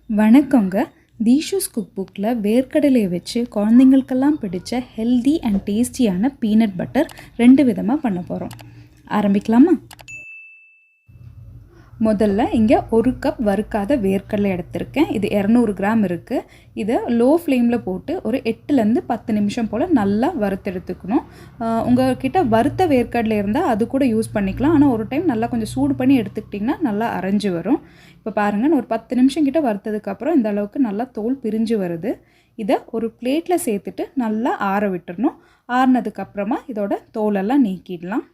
வணக்கங்க. தீஷூஸ் குக்புக்கில் வேர்க்கடலையை வச்சு குழந்தைங்களுக்கெல்லாம் பிடிச்ச ஹெல்தி அண்ட் டேஸ்டியான பீனட் பட்டர் 2 விதமாக பண்ண போகிறோம். ஆரம்பிக்கலாமா? முதல்ல இங்கே 1 கப் வறுக்காத வேர்க்கடலை எடுத்திருக்கேன். இது 200 கிராம் இருக்குது. இதை லோ ஃப்ளேமில் போட்டு ஒரு 8லேருந்து 10 நிமிஷம் போல் நல்லா வறுத்தெடுத்துக்கணும். உங்கள்கிட்ட வறுத்த வேர்க்கடலை இருந்தால் அது கூட யூஸ் பண்ணிக்கலாம். ஆனால் ஒரு டைம் நல்லா கொஞ்சம் சூடு பண்ணி எடுத்துக்கிட்டிங்கன்னா நல்லா அரைஞ்சி வரும். இப்போ பாருங்கள், நான் ஒரு 10 நிமிஷம் கிட்ட வறுத்ததுக்கப்புறம் இந்த அளவுக்கு நல்லா தோல் பிரிஞ்சு வருது. இதை ஒரு பிளேட்டில் சேர்த்துட்டு நல்லா ஆற விட்டுறணும். ஆறினதுக்கப்புறமா இதோட தோலெல்லாம் நீக்கிடலாம்.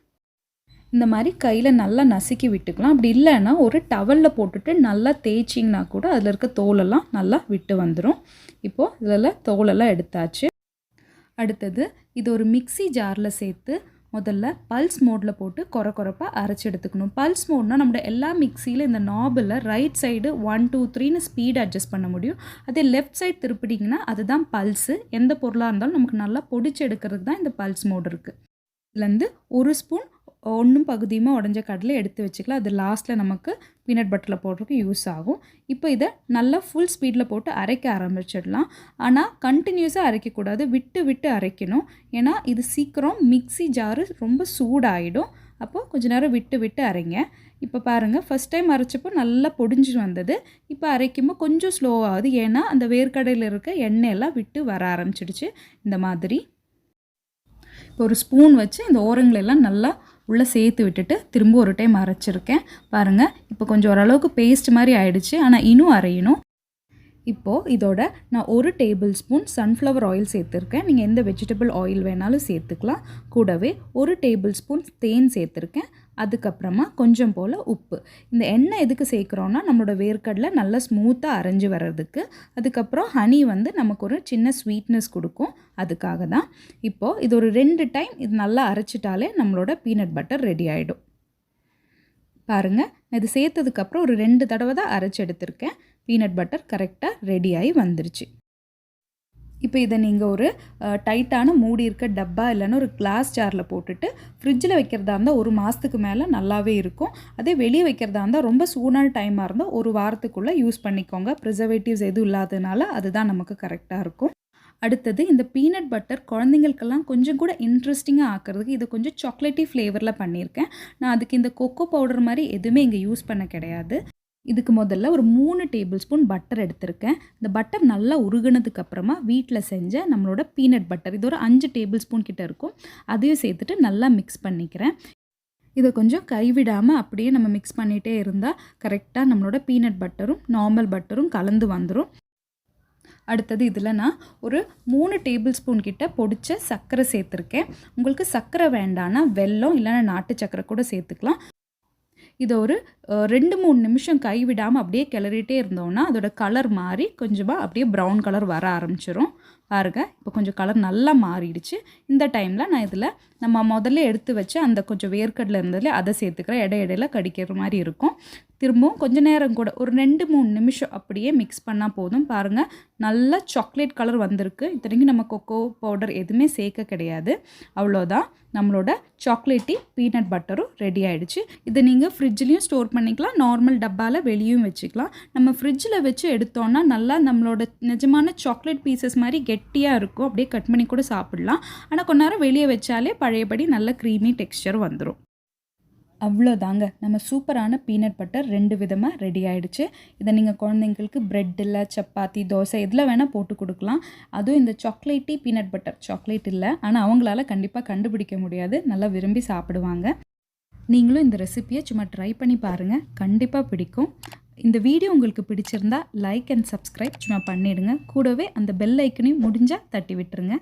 இந்த மாதிரி கையில் நல்லா நசுக்கி விட்டுக்கலாம். அப்படி இல்லைன்னா ஒரு டவலில் போட்டுட்டு நல்லா தேய்ச்சிங்கன்னா கூட அதில் இருக்க தோலெல்லாம் நல்லா விட்டு வந்துடும். இப்போது இதில் தோலெல்லாம் எடுத்தாச்சு. அடுத்தது இது ஒரு மிக்ஸி ஜாரில் சேர்த்து முதல்ல பல்ஸ் மோடில் போட்டு கொரப்பாக அரைச்சி எடுத்துக்கணும். பல்ஸ் மோட்னால் நம்மளோட எல்லா மிக்சியில் இந்த நாபில் ரைட் சைடு 1 2 3ன்னு ஸ்பீட் அட்ஜஸ்ட் பண்ண முடியும். அதே லெஃப்ட் சைடு திருப்பிட்டிங்கன்னா அதுதான் பல்ஸு. எந்த பொருளாக இருந்தாலும் நமக்கு நல்லா பொடிச்சு எடுக்கிறதுக்கு தான் இந்த பல்ஸ் மோடு இருக்குது. இதுலேருந்து 1 ஸ்பூன் 1 பகுதியுமா உடஞ்ச கடலை எடுத்து வச்சுக்கலாம். அது லாஸ்ட்டில் நமக்கு பீனட் பட்டரில் போடுறதுக்கு யூஸ் ஆகும். இப்போ இதை நல்லா ஃபுல் ஸ்பீடில் போட்டு அரைக்க ஆரம்பிச்சிடலாம். ஆனால் கண்டினியூஸாக அரைக்கக்கூடாது, விட்டு விட்டு அரைக்கணும். ஏன்னா இது சீக்கிரம் மிக்ஸி ஜாரு ரொம்ப சூடாகிடும். அப்போது கொஞ்சம் நேரம் விட்டு விட்டு அரைங்க. இப்போ பாருங்கள், ஃபஸ்ட் டைம் அரைச்சப்போ நல்லா பொடிஞ்சு வந்தது. இப்போ அரைக்கும்போது கொஞ்சம் ஸ்லோவாகுது. ஏன்னா அந்த வேர்க்கடையில் இருக்க எண்ணெயெல்லாம் விட்டு வர ஆரம்பிச்சிடுச்சு. இந்த மாதிரி இப்போ ஒரு ஸ்பூன் வச்சு இந்த ஓரங்களெல்லாம் நல்லா உள்ளே சேர்த்து விட்டுட்டு திரும்ப ஒரு டைம் அரைச்சிருக்கேன். பாருங்கள், இப்போ கொஞ்சம் ஓரளவுக்கு பேஸ்ட் மாதிரி ஆயிடுச்சு. ஆனால் இன்னும் அரையணும். இப்போது இதோட நான் 1 டேபிள் ஸ்பூன் சன்ஃப்ளவர் ஆயில் சேர்த்துருக்கேன். நீங்கள் எந்த வெஜிடபிள் ஆயில் வேணாலும் சேர்த்துக்கலாம். கூடவே 1 டேபிள் ஸ்பூன் தேன் சேர்த்துருக்கேன். அதுக்கப்புறமா கொஞ்சம் போல் உப்பு. இந்த எண்ணெய் எதுக்கு சேர்க்குறோன்னா நம்மளோட வேர்க்கடலை நல்லா ஸ்மூத்தாக அரைஞ்சி வர்றதுக்கு. அதுக்கப்புறம் ஹனி நமக்கு ஒரு சின்ன ஸ்வீட்னஸ் கொடுக்கும். அதுக்காக தான். இப்போது இது ஒரு 2 டைம் இது நல்லா அரைச்சிட்டாலே நம்மளோட பீனட் பட்டர் ரெடி ஆகிடும். பாருங்கள், நான் இது சேர்த்ததுக்கப்புறம் ஒரு 2 தடவை தான் அரைச்சி எடுத்திருக்கேன். பீனட் பட்டர் கரெக்டாக ரெடியாகி வந்துருச்சு. இப்போ இதை நீங்கள் ஒரு டைட்டான மூடி இருக்க டப்பா இல்லைன்னா ஒரு கிளாஸ் ஜாரில் போட்டுட்டு ஃப்ரிட்ஜில் வைக்கிறதா இருந்தால் 1 மாதத்துக்கு மேலே நல்லாவே இருக்கும். அதே வெளியே வைக்கிறதா இருந்தால் ரொம்ப சூடான டைமாக இருந்தால் 1 வாரத்துக்குள்ளே யூஸ் பண்ணிக்கோங்க. ப்ரிசர்வேட்டிவ்ஸ் எதுவும் இல்லாததுனால அதுதான் நமக்கு கரெக்டாக இருக்கும். அடுத்தது இந்த பீனட் பட்டர் குழந்தைங்களுக்கெல்லாம் கொஞ்சம் கூட இன்ட்ரெஸ்டிங்காக ஆக்கிறதுக்கு இதை கொஞ்சம் சாக்லேட்டி ஃப்ளேவரில் பண்ணியிருக்கேன். நான் அதுக்கு இந்த கொக்கோ பவுடர் மாதிரி எதுவுமே இங்கே யூஸ் பண்ண கிடையாது. இதுக்கு முதல்ல ஒரு 3 டேபிள் ஸ்பூன் பட்டர் எடுத்திருக்கேன். இந்த பட்டர் நல்லா உருகுனதுக்கு அப்புறமா வீட்டில் செஞ்ச நம்மளோட பீனட் பட்டர் இது ஒரு 5 டேபிள் ஸ்பூன் கிட்ட இருக்கும். அதையும் சேர்த்துட்டு நல்லா மிக்ஸ் பண்ணிக்கிறேன். இதை கொஞ்சம் கைவிடாமல் அப்படியே நம்ம மிக்ஸ் பண்ணிகிட்டே இருந்தால் கரெக்டாக நம்மளோட பீனட் பட்டரும் நார்மல் பட்டரும் கலந்து வந்துடும். அடுத்தது இதில் நான் ஒரு 3 டேபிள் ஸ்பூன் கிட்ட பொடிச்ச சர்க்கரை சேர்த்துருக்கேன். உங்களுக்கு சர்க்கரை வேண்டான்னா வெல்லம் இல்லைன்னா நாட்டு சர்க்கரை கூட சேர்த்துக்கலாம். இதை ஒரு 2-3 நிமிஷம் கைவிடாமல் அப்படியே கிளறிட்டே இருந்தோன்னா அதோட கலர் மாறி கொஞ்சமாக அப்படியே ப்ரௌன் கலர் வர ஆரம்பிச்சிடும். பாருங்கள், இப்போ கொஞ்சம் கலர் நல்லா மாறிடுச்சு. இந்த டைமில் நான் இதில் நம்ம முதல்ல எடுத்து வச்சு அந்த கொஞ்சம் வேர்க்கடலை இருந்ததுல அதை சேர்த்துக்கிறேன். இடையில கடிக்கிற மாதிரி இருக்கும். திரும்பவும் கொஞ்சம் நேரம் கூட ஒரு 2-3 நிமிஷம் அப்படியே மிக்ஸ் பண்ணால் போதும். பாருங்கள், நல்லா சாக்லேட் கலர் வந்திருக்கு. இத்தனைக்கும் நம்ம கொக்கோ பவுடர் எதுவுமே சேர்க்க கிடையாது. அவ்வளோதான், நம்மளோட சாக்லேட்டி பீனட் பட்டரும் ரெடி ஆகிடுச்சு. இதை நீங்கள் ஃப்ரிட்ஜ்லேயும் ஸ்டோர் பண்ணிக்கலாம், நார்மல் டப்பாவில் வெளியும் வச்சுக்கலாம். நம்ம ஃப்ரிட்ஜில் வச்சு எடுத்தோன்னா நல்லா நம்மளோட நிஜமான சாக்லேட் பீசஸ் மாதிரி கெட்டியாக இருக்கும். அப்படியே கட் பண்ணி கூட சாப்பிட்லாம். ஆனால் கொஞ்ச நேரம் வெளியே வச்சாலே பழையபடி நல்ல க்ரீமி டெக்ஸ்சர் வந்துடும். அவ்வளோதாங்க, நம்ம சூப்பரான பீனட் பட்டர் 2 விதமாக ரெடி ஆகிடுச்சு. இதை நீங்கள் குழந்தைங்களுக்கு ப்ரெட் இல்லை சப்பாத்தி தோசை இதில் வேணால் போட்டு கொடுக்கலாம். அதுவும் இந்த சாக்லேட்டி பீனட் பட்டர் சாக்லேட் இல்லை, ஆனால் அவங்களால கண்டிப்பாக கண்டுபிடிக்க முடியாது. நல்லா விரும்பி சாப்பிடுவாங்க. நீங்களும் இந்த ரெசிப்பியை சும்மா ட்ரை பண்ணி பாருங்கள், கண்டிப்பாக பிடிக்கும். இந்த வீடியோ உங்களுக்கு பிடிச்சிருந்தா லைக் அண்ட் சப்ஸ்கிரைப் சும்மா பண்ணிவிடுங்க. கூடவே அந்த பெல் ஐக்கனையும் முடிஞ்சால் தட்டி விட்டுருங்க.